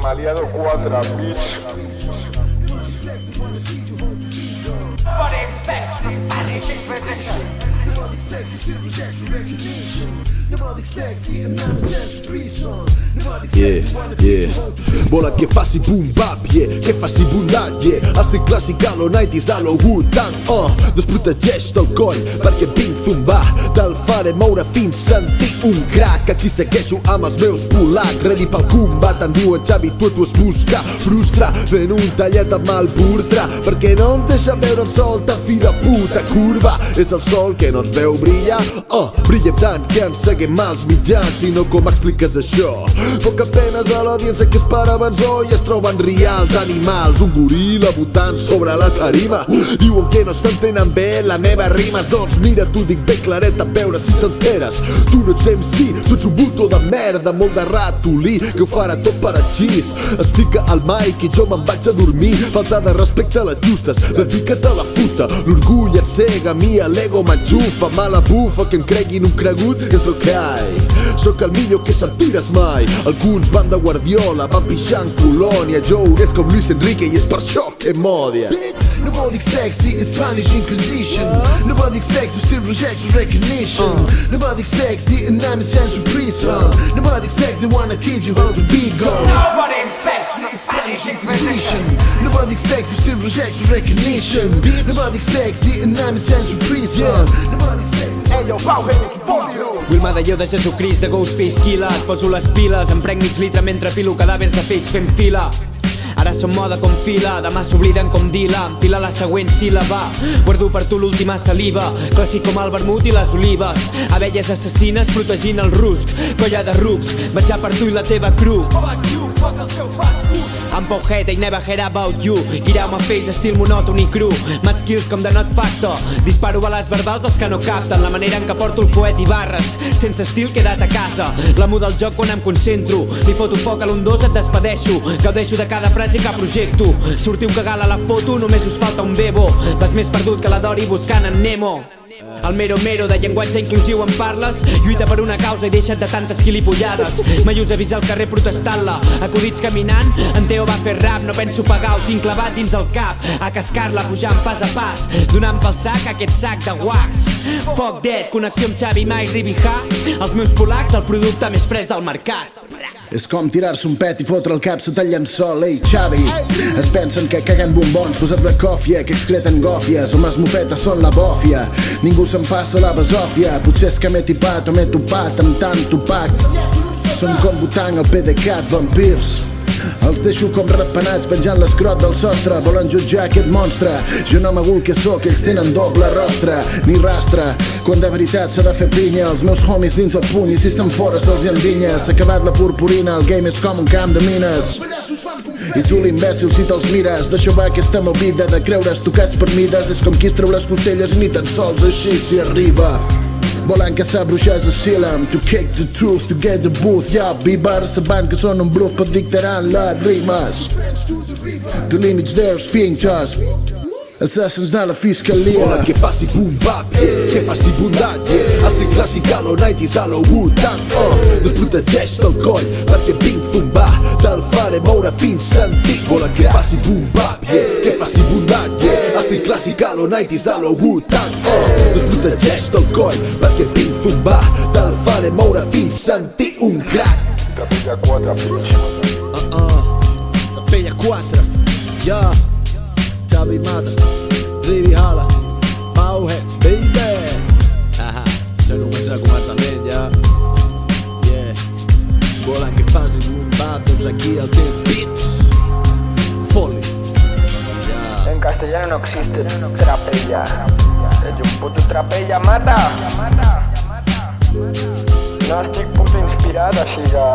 m'ha liado 4, bitch. Nobody expects the Spanish Inquisition. Nobody expects to feel rejection, recognition. Nobody expects the anonymous prison. Vola che faci boom bap, yeah, che faci bundat, yeah. Estic clàssic a lo 90s, a lo Wu-Tang, desprotegeix del coll perquè vinc zumbar, te'l faré moure fins sentir un crack. Aquí segueixo amb els meus polacs, ready pel combat, em diuen Xavi, tu es busca, frustra, fent un tallet amb el burtra, perquè no ens deixa veure el sol tan fi de puta curva. És el sol que no ens veu brillar, brillem tant que ens seguim als mitjans, si no com expliques això? Poca penes a l'audiència que esperaven i es troben reals animals, un goril·la votant sobre la tarima. Diuen que no s'entenen bé la meva rimes, doncs mira, t'ho dic ben claret a veure si t'enteres. Tu no ets MC, tu ets un bulto de merda, molt de ratolí, que ho farà tot per atxís. Es fica al mic i jo me'n vaig a dormir, falta de respecte a les justes, dedica't a la fusta. L'orgull et cega, a mi l'ego m'enxufa, mala bufa, que em creguin un cregut és lo que hi. Sóc el millor que sentiràs mai. Alguns van de Guardiola, van pixar en Colònia, jo és com Luis Enrique i és per això que m'odia. Nobody expects the Spanish Inquisition. Nobody expects to still reject recognition. Nobody expects the anonymous prison. Nobody expects the one that killed you how to be gone. Nobody expects the Spanish Inquisition. Nobody expects to still reject recognition. Nobody expects the anonymous prison. Nobody expects Vull medalló de Jesucrist, de Ghostface Killa. Et poso les piles, em prenc mig litre mentre pilo cadàvers de fets fent fila. Ara som moda com fila, demà s'obliden com Dila. Enfila la següent síl·laba, guardo per tu l'última saliva. Clàssic com el vermut i les olives. Abelles assassines protegint el rusc. Colla de rucs, vaig a per tu i la teva cru. I'm Pojeta I never heard about you. Get out my face, estil monòton I cru. Mad skills com de Not Factor. Disparo bales verbals als que no capten la manera en què porto el fuet I barres. Sense estil quedat a casa, l'amo del joc quan em concentro. Li foto foc a l'1-2 et despedeixo. Gaudeixo de cada frase que projecto. Sortiu cagal a la foto, només us falta un bebo. Vas més perdut que la Dory buscant en Nemo. El mero de llenguatge inclusiu en parles. Lluita per una causa I deixa't de tantes gilipollades. Mai us he vist al carrer protestant-la. Acudits caminant, en Teo va fer rap. No penso pagar, ho tinc clavat dins el cap. A cascar-la pujant pas a pas, donant pel sac aquest sac de wax. Fuck dead, connexió amb Xavi Mike Ribija. Els meus polacs, el producte més fresc del mercat. És com tirar-se un pet I fotre el cap sota el llençol. Ei, Xavi, es pensen que caguen bombons, posat la còfia, que excreten gòfies, o mes mofetes són la bòfia. Ningú se'n passa la basòfia. Potser és que m'he tipat o m'he topat amb tant topac. Són com Wu-Tang, el PDeCAT, vampirs. Els deixo com ratpenats penjant l'escrot del sostre. Volen jutjar aquest monstre. Jo no m'agul que sóc, ells tenen doble rostre ni rastre. Quan de veritat s'ha de fer pinya, els meus homies dins el puny I si estan fora se'ls endinya. S'ha acabat la purpurina, el game és com un camp de mines. I tu l'imbècil si te'ls mires. Deixa va aquesta movida de creure's tocats per mides. És com qui es treu les costelles I ni tan sols així s'hi arriba. Volen caçar bruixes asylum, to kick the truth, to get the booth. Ja, bíbars sabant que són un bluff però dictaran les rimes. To limits their sphincters, assassins de la fiscalia. Vola que faci boom bap, yeah, que faci bundat, yeah. Estic clàssic a lo 90s, a lo Wu-Tang, desprotegeix del coll perquè vinc zumbar, te'l faré moure fins sentir. Vola que faci boom bap, yeah, que faci bundat, yeah. Estic clàssic a lo 90s, a lo Wu-Tang, desprotegeix del coll perquè vinc zumbar, te'l faré moure fins sentir un crack. Trapella 4, bitch. Trapella 4, yeah. Xavi Mata, Rivi Hala, Auge, baby. Això només el començament ja. Yeah. Volen que faci un bat, doncs aquí el té beats. Folly. Yeah. En castellano no existe trapella. Es un puto trapella mata. No estic puto inspirat, així que